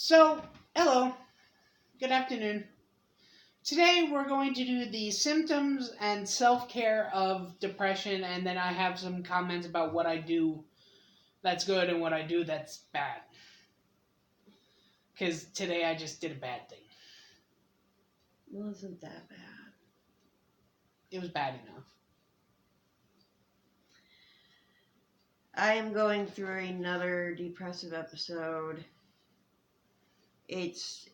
So, hello, good afternoon. Today we're going to do the symptoms and self-care of depression, and then I have some comments about what I do that's good and what I do that's bad. Because today I just did a bad thing. It wasn't that bad. It was bad enough. I am going through another depressive episode. It's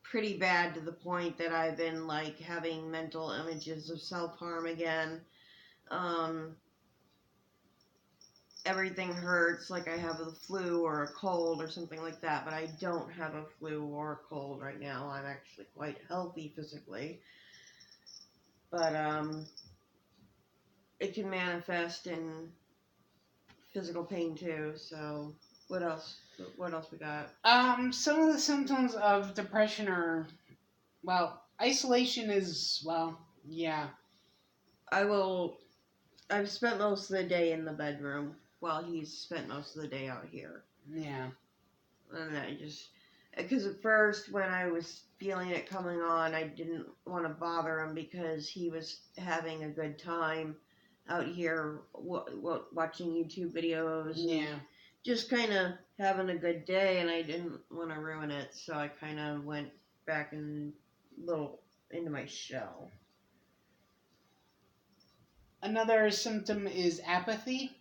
pretty bad to the point that I've been having mental images of self-harm again. Everything hurts, like I have the flu or a cold or something like that, but I don't have a flu or a cold right now. I'm actually quite healthy physically. But it can manifest in physical pain too, so what else we got? Some of the symptoms of depression are, isolation is, yeah. I've spent most of the day in the bedroom while he's spent most of the day out here. Yeah. And because at first when I was feeling it coming on, I didn't want to bother him because he was having a good time out here watching YouTube videos. Yeah. Just kind of having a good day, and I didn't want to ruin it, so I kind of went back into my shell. Another symptom is apathy.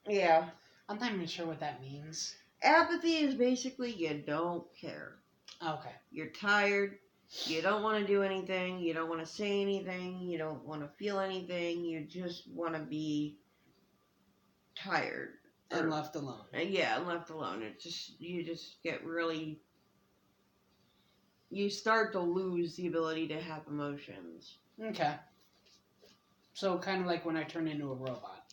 Yeah. I'm not even sure what that means. Apathy is basically you don't care. Okay. You're tired. You don't want to do anything. You don't want to say anything. You don't want to feel anything. You just want to be tired. And left alone. Yeah, and left alone. You just get really... You start to lose the ability to have emotions. Okay. So kind of like when I turn into a robot.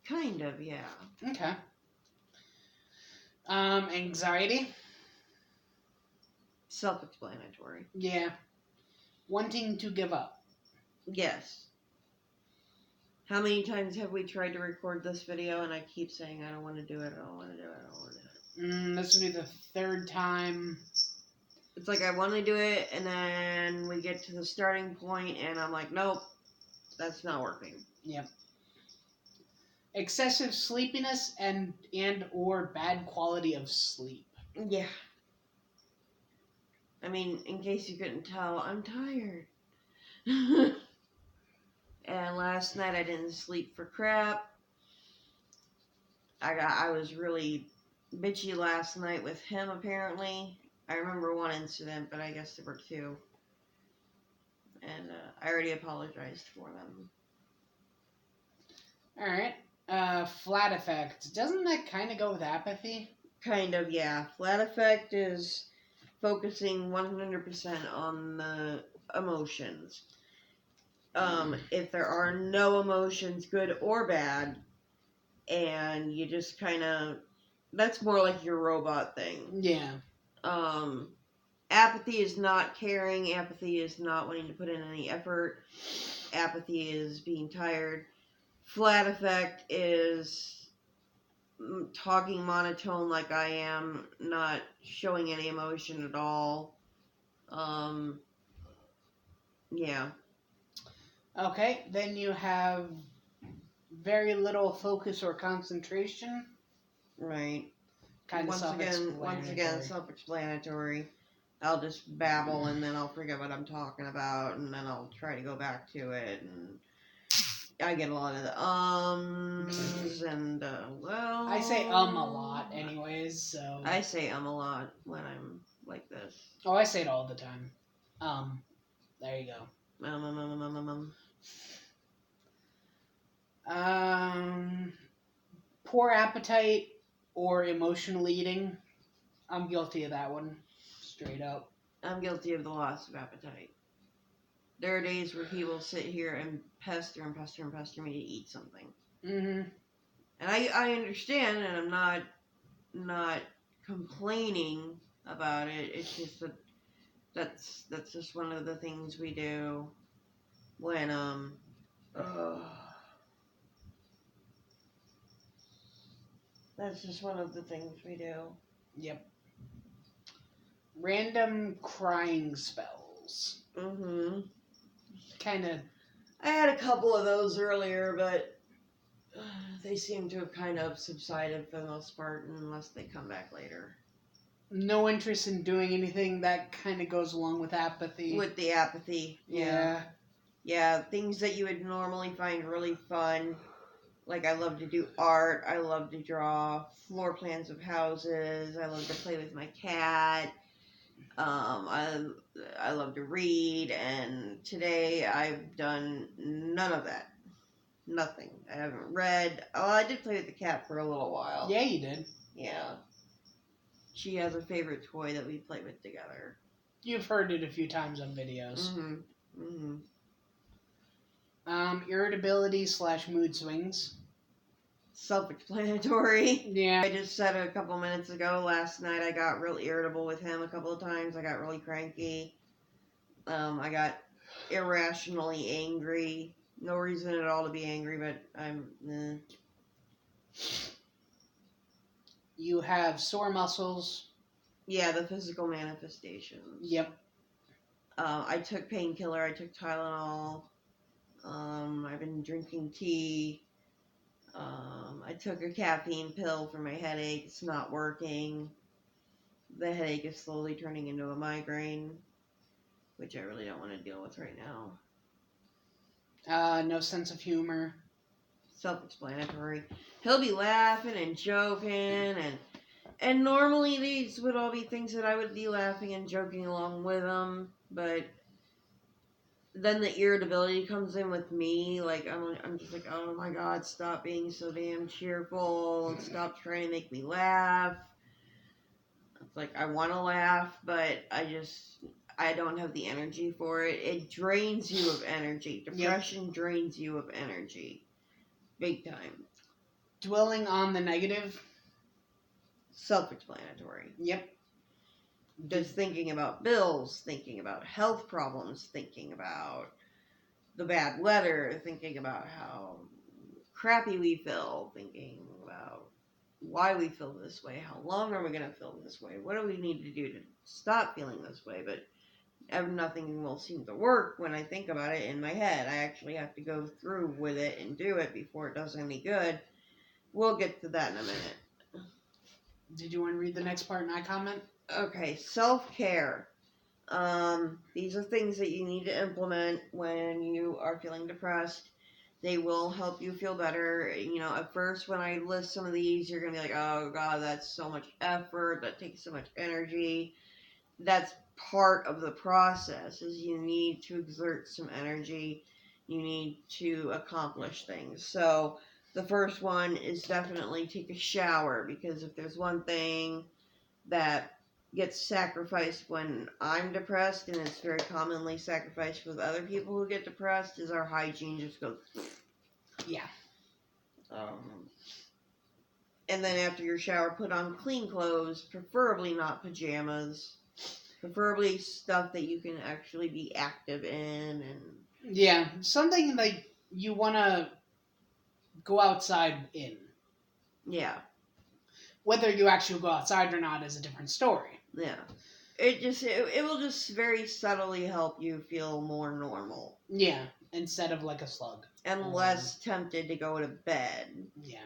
Kind of, yeah. Okay. Anxiety. Self-explanatory. Yeah. Wanting to give up. Yes. How many times have we tried to record this video and I keep saying I don't want to do it, I don't want to do it, I don't want to do it. This will be the third time. It's like I want to do it, and then we get to the starting point, and I'm like, nope, that's not working. Yep. Excessive sleepiness and or bad quality of sleep. Yeah. I mean, in case you couldn't tell, I'm tired. And last night I didn't sleep for crap. I was really bitchy last night with him, apparently. I remember one incident, but I guess there were two. And I already apologized for them. Alright. Flat effect. Doesn't that kind of go with apathy? Kind of, yeah. Flat effect is focusing 100% on the emotions. If there are no emotions, good or bad, and you just kind of... That's more like your robot thing. Yeah. Apathy is not caring. Apathy is not wanting to put in any effort. Apathy is being tired. Flat effect is talking monotone like I am, not showing any emotion at all. Yeah. Okay, then you have very little focus or concentration. Right. Kind of Once again, self-explanatory. I'll just babble and then I'll forget what I'm talking about, and then I'll try to go back to it, and I get a lot of the ums and well. I say a lot, anyways. So I say a lot when I'm like this. Oh, I say it all the time. There you go. Poor appetite or emotional eating. I'm guilty of that one. Straight up. I'm guilty of the loss of appetite. There are days where he will sit here and pester me to eat something. Mm-hmm. And I understand, and I'm not complaining about it. It's just that's just one of the things we do when that's just one of the things we do. Yep. Random crying spells. Mm-hmm. Kind of. I had a couple of those earlier, but they seem to have kind of subsided for the most part, unless they come back later. No interest in doing anything that kind of goes along with apathy. With the apathy, Yeah. Yeah, things that you would normally find really fun. Like, I love to do art, I love to draw floor plans of houses, I love to play with my cat, I love to read, and today I've done none of that. Nothing. I haven't read. Oh, I did play with the cat for a little while. Yeah, you did. Yeah. She has a favorite toy that we play with together. You've heard it a few times on videos. Mm-hmm. Mm-hmm. Irritability / mood swings. Self-explanatory. Yeah. I just said a couple minutes ago, last night I got real irritable with him a couple of times. I got really cranky. I got irrationally angry. No reason at all to be angry, but I'm... You have sore muscles. Yeah, the physical manifestations. Yep. I took painkiller. I took Tylenol. I've been drinking tea. I took a caffeine pill for my headache. It's not working. The headache is slowly turning into a migraine, which I really don't want to deal with right now. No sense of humor. Self-explanatory. He'll be laughing and joking, and normally these would all be things that I would be laughing and joking along with him, but then the irritability comes in with me. Like, I'm just like, oh my god, stop being so damn cheerful and stop trying to make me laugh. It's like, I want to laugh, but I don't have the energy for it. It drains you of energy. Depression drains you of energy. Big time. Dwelling on the negative. Self-explanatory. Yep. Just thinking about bills, thinking about health problems, thinking about the bad weather, thinking about how crappy we feel, thinking about why we feel this way, how long are we going to feel this way, what do we need to do to stop feeling this way, but nothing will seem to work when I think about it in my head. I actually have to go through with it and do it before it does any good. We'll get to that in a minute. Did you want to read the next part and I comment? Okay, self-care. These are things that you need to implement when you are feeling depressed. They will help you feel better. You know, at first when I list some of these, you're going to be like, oh god, that's so much effort, that takes so much energy. That's part of the process, is you need to exert some energy. You need to accomplish things. So the first one is definitely take a shower, because if there's one thing that gets sacrificed when I'm depressed, and it's very commonly sacrificed with other people who get depressed, is our hygiene just goes. Yeah. And then after your shower, put on clean clothes, preferably not pajamas, preferably stuff that you can actually be active in, and yeah, something like you want to go outside in. Yeah. Whether you actually go outside or not is a different story. Yeah. It will just very subtly help you feel more normal. Yeah, instead of like a slug. And less tempted to go to bed. Yeah.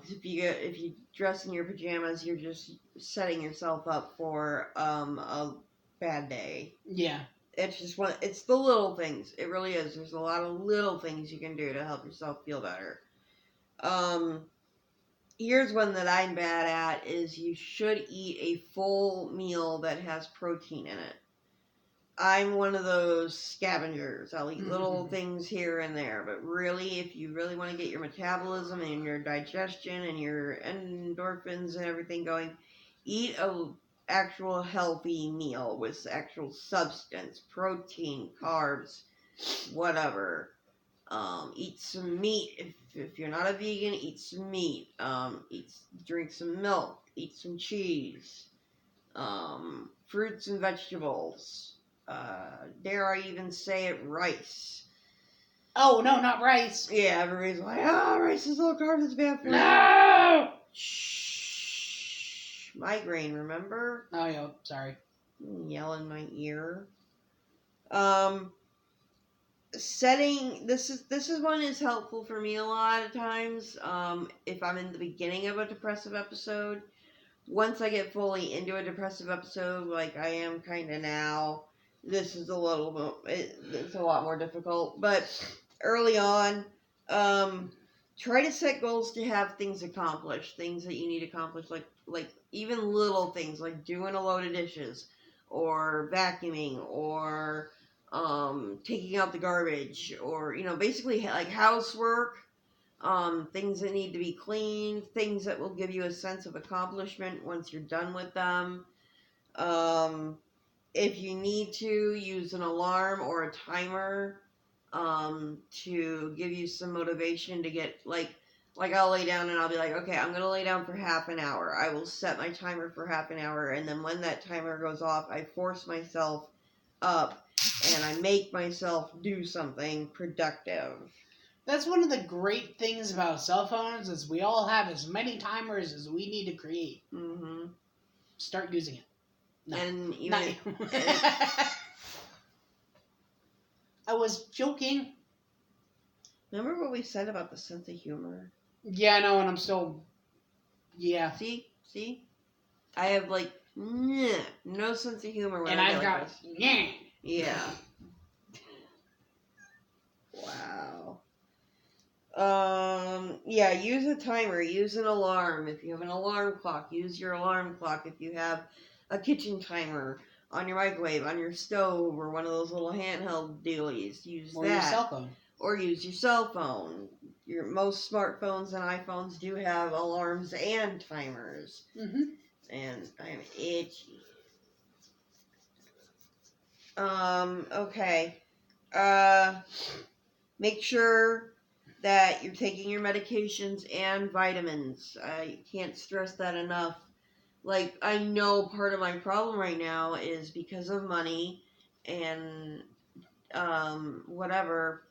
If you dress in your pajamas, you're just setting yourself up for a bad day. Yeah. It's just it's the little things. It really is. There's a lot of little things you can do to help yourself feel better. Here's one that I'm bad at, is you should eat a full meal that has protein in it. I'm one of those scavengers. I'll eat little things here and there, but really, if you really want to get your metabolism and your digestion and your endorphins and everything going, eat a actual healthy meal with actual substance, protein, carbs, whatever. Eat some meat. If you're not a vegan, eat some meat. Drink some milk. Eat some cheese. Fruits and vegetables. Dare I even say it, rice. Oh, no, not rice. Yeah, everybody's like, rice is low carb, it's bad for you. No! Shh. Migraine, remember? Oh, yeah, sorry. yell in my ear. Setting this is one is helpful for me a lot of times. If I'm in the beginning of a depressive episode, once I get fully into a depressive episode, like I am kind of now, this is a little bit, it's a lot more difficult. But early on, try to set goals to have things accomplished, things that you need to accomplish, like even little things like doing a load of dishes, or vacuuming, or taking out the garbage, or basically like housework. Things that need to be cleaned, things that will give you a sense of accomplishment once you're done with them. If you need to, use an alarm or a timer to give you some motivation to get, like I'll lay down and I'll be like, okay, I'm going to lay down for half an hour. I will set my timer for half an hour, and then when that timer goes off, I force myself up and I make myself do something productive. That's one of the great things about cell phones is we all have as many timers as we need to create. Mm-hmm. Start using it. No. And even I was joking. Remember what we said about the sense of humor? Yeah, I know, and I'm still... Yeah. See? I have, like, no sense of humor when I get like this. Yeah. Wow. Yeah, use a timer, use an alarm. If you have an alarm clock, use your alarm clock. If you have a kitchen timer on your microwave, on your stove, or one of those little handheld dealies, use that. Or your cell phone. Or use your cell phone. Most smartphones and iPhones do have alarms and timers. Mm-hmm. And I'm itchy. Okay. Make sure that you're taking your medications and vitamins. I can't stress that enough. Like, I know part of my problem right now is because of money and whatever.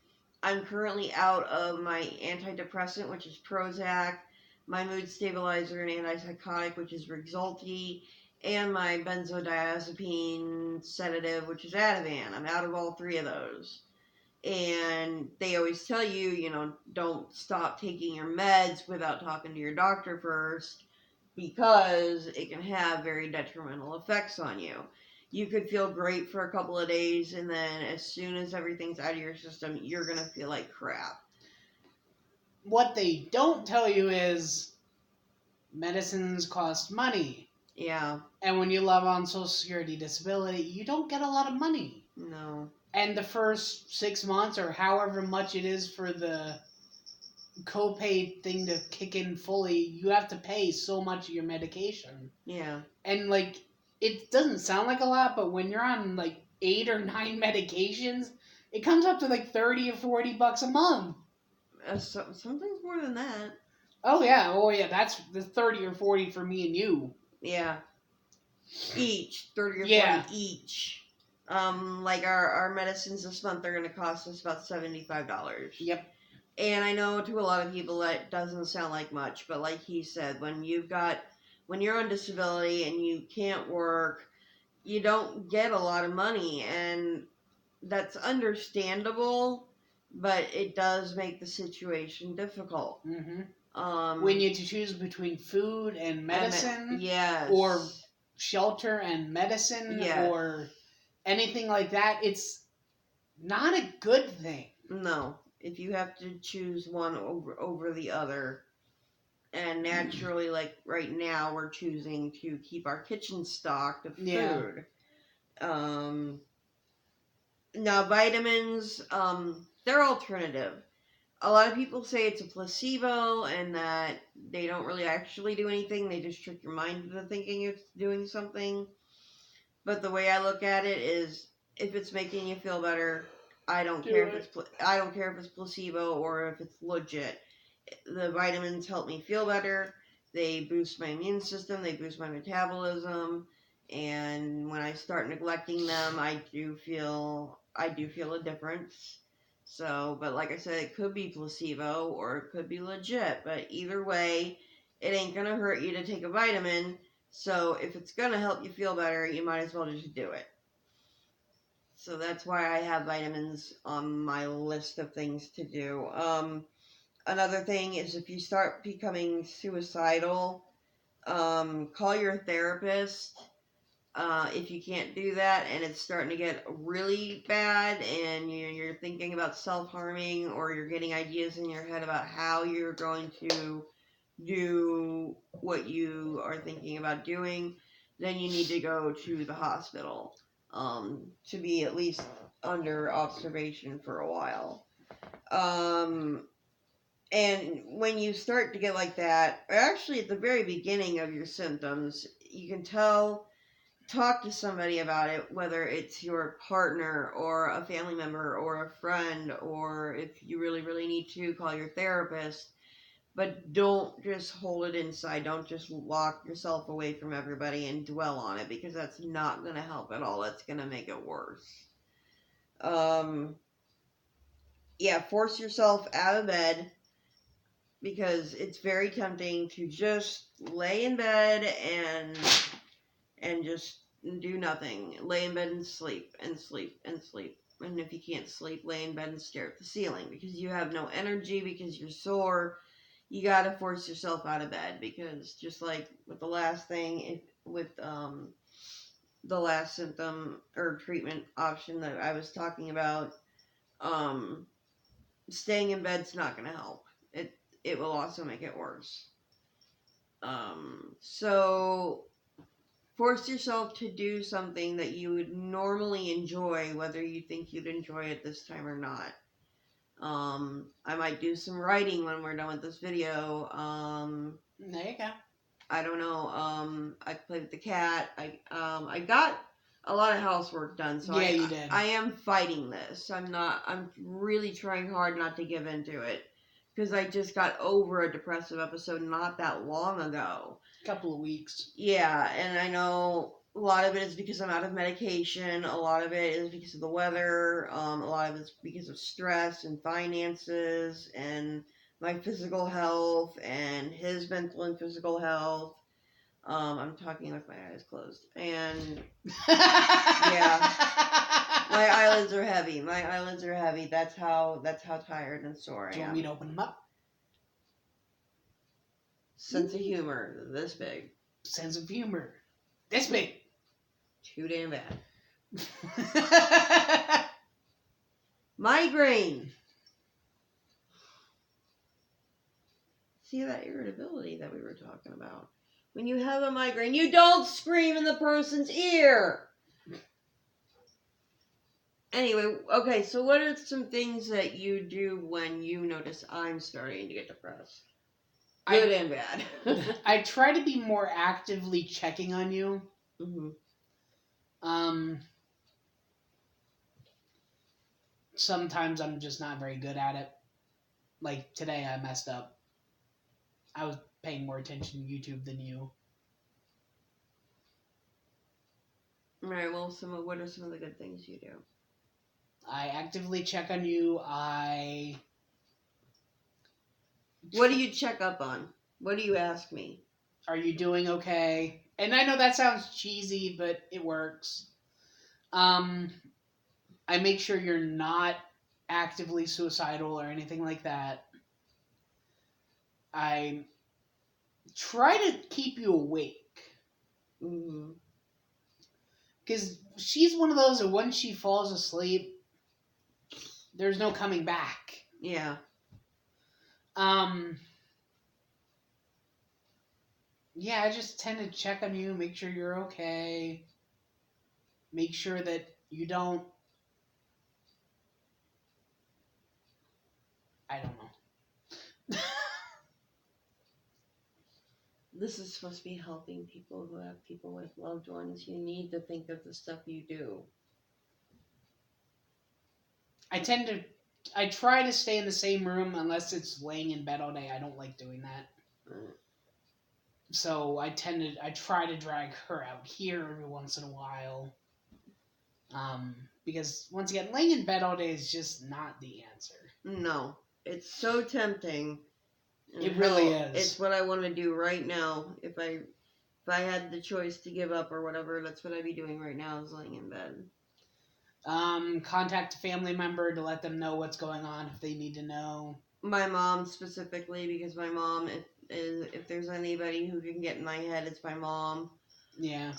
I'm currently out of my antidepressant, which is Prozac, my mood stabilizer and antipsychotic, which is Rexulti, and my benzodiazepine sedative, which is Ativan. I'm out of all three of those. And they always tell you, don't stop taking your meds without talking to your doctor first, because it can have very detrimental effects on you. You could feel great for a couple of days, and then as soon as everything's out of your system, you're going to feel like crap. What they don't tell you is medicines cost money. Yeah. And when you live on Social Security disability, you don't get a lot of money. No. And the first 6 months, or however much it is for the copay thing to kick in fully, you have to pay so much of your medication. Yeah. And, like, it doesn't sound like a lot, but when you're on, like, 8 or 9 medications, it comes up to, like, $30 or $40 a month. Sometimes more than that. Oh, yeah. That's the 30 or 40 for me and you. Yeah. Each. 30 or 40 each. Like our medicines this month are going to cost us about $75. Yep. And I know to a lot of people that doesn't sound like much, but like he said, when you're on disability and you can't work, you don't get a lot of money, and that's understandable, but it does make the situation difficult. Mm-hmm. When you have to choose between food and medicine, yes, or shelter and medicine, yes, or anything like that, it's not a good thing. No, if you have to choose one over the other. And naturally, like right now, we're choosing to keep our kitchen stocked of food. Yeah. Now, vitamins, they're alternative. A lot of people say it's a placebo and that they don't really actually do anything. They just trick your mind into thinking it's doing something. But the way I look at it is, if it's making you feel better, I don't care if it's placebo or if it's legit. The vitamins help me feel better. They boost my immune system. They boost my metabolism. And when I start neglecting them, I do feel a difference. So, but like I said, it could be placebo or it could be legit. But either way, it ain't gonna hurt you to take a vitamin So if it's going to help you feel better, you might as well just do it. So that's why I have vitamins on my list of things to do. Another thing is if you start becoming suicidal, call your therapist. If you can't do that and it's starting to get really bad and you're thinking about self-harming or you're getting ideas in your head about how you're going to do what you are thinking about doing, then you need to go to the hospital to be at least under observation for a while. And when you start to get like that, or actually at the very beginning of your symptoms, you can talk to somebody about it, whether it's your partner or a family member or a friend, or if you really, really need to, call your therapist. But don't just hold it inside. Don't just lock yourself away from everybody and dwell on it, because that's not going to help at all. That's going to make it worse. Yeah, force yourself out of bed, because it's very tempting to just lay in bed and just do nothing. Lay in bed and sleep and sleep and sleep. And if you can't sleep, lay in bed and stare at the ceiling, because you have no energy, because you're sore. You gotta force yourself out of bed, because just like with the last thing, with the last symptom or treatment option that I was talking about, staying in bed's not gonna help. It will also make it worse. So force yourself to do something that you would normally enjoy, whether you think you'd enjoy it this time or not. I might do some writing when we're done with this video. There you go. I don't know. I play with the cat. I got a lot of housework done, so Yeah, you did. I am fighting this. I'm really trying hard not to give into it, because I just got over a depressive episode not that long ago. Couple of weeks. Yeah, and I know a lot of it is because I'm out of medication. A lot of it is because of the weather. A lot of it's because of stress and finances and my physical health and his mental and physical health. I'm talking with my eyes closed. And yeah, my eyelids are heavy. That's how tired and sore I am. Do you want me to open them up? Sense of humor this big. Sense of humor this big. Too damn bad. Migraine. See that irritability that we were talking about? When you have a migraine, you don't scream in the person's ear. Anyway, okay, so what are some things that you do when you notice I'm starting to get depressed? Good and bad. I try to be more actively checking on you. Mm-hmm. Sometimes I'm just not very good at it. Like today I messed up. I was paying more attention to YouTube than you. Right, well, what are some of the good things you do? I actively check on you. What do you check up on? What do you ask me? Are you doing okay? And I know that sounds cheesy, but it works. I make sure you're not actively suicidal or anything like that. I try to keep you awake. Because she's one of those that once she falls asleep, there's no coming back. Yeah. Yeah, I just tend to check on you, make sure you're okay. Make sure that you don't... I don't know. This is supposed to be helping people who have people with loved ones. You need to think of the stuff you do. I try to stay in the same room unless it's laying in bed all day. I don't like doing that. So I try to drag her out here every once in a while. Because once again, laying in bed all day is just not the answer. No. It's so tempting. It really is. It's what I want to do right now. If I had the choice to give up or whatever, that's what I'd be doing right now, is laying in bed. Contact a family member to let them know what's going on if they need to know. My mom specifically, because my mom, if there's anybody who can get in my head, it's my mom. Yeah.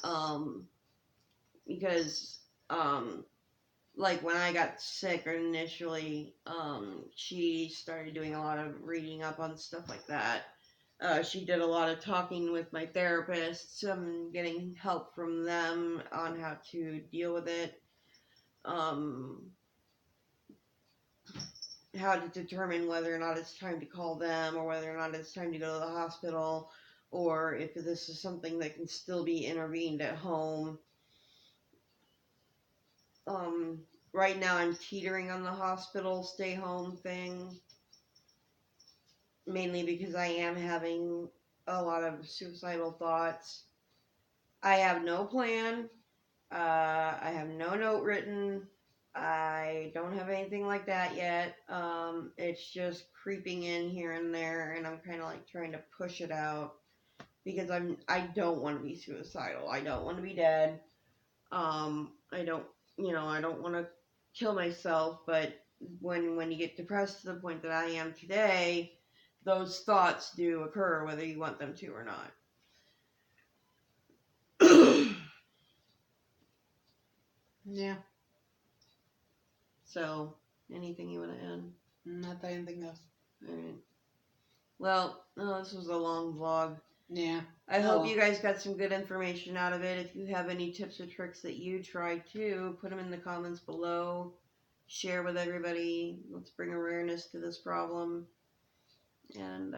Because, like when I got sick initially, she started doing a lot of reading up on stuff like that. She did a lot of talking with my therapists and getting help from them on how to deal with it. How to determine whether or not it's time to call them or whether or not it's time to go to the hospital, or if this is something that can still be intervened at home. Right now I'm teetering on the hospital stay home thing, mainly because I am having a lot of suicidal thoughts. I have no plan. I have no note written. I don't have anything like that yet. It's just creeping in here and there, and I'm kind of like trying to push it out because I don't want to be suicidal. I don't want to be dead. I don't want to kill myself, but when you get depressed to the point that I am today, those thoughts do occur whether you want them to or not. Yeah. So, anything you want to add? Not that I can think of. Alright. Well, this was a long vlog. Yeah. I hope you guys got some good information out of it. If you have any tips or tricks that you try too, put them in the comments below. Share with everybody. Let's bring awareness to this problem. And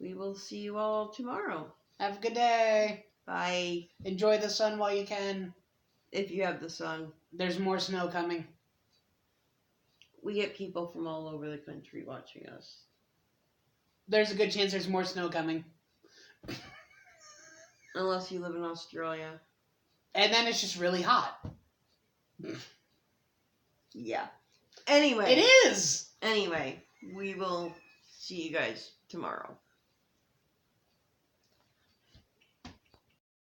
we will see you all tomorrow. Have a good day. Bye. Enjoy the sun while you can. If you have the sun. There's more snow coming. We get people from all over the country watching us. There's a good chance there's more snow coming. Unless you live in Australia. And then it's just really hot. Yeah. Anyway. It is! Anyway, we will see you guys tomorrow.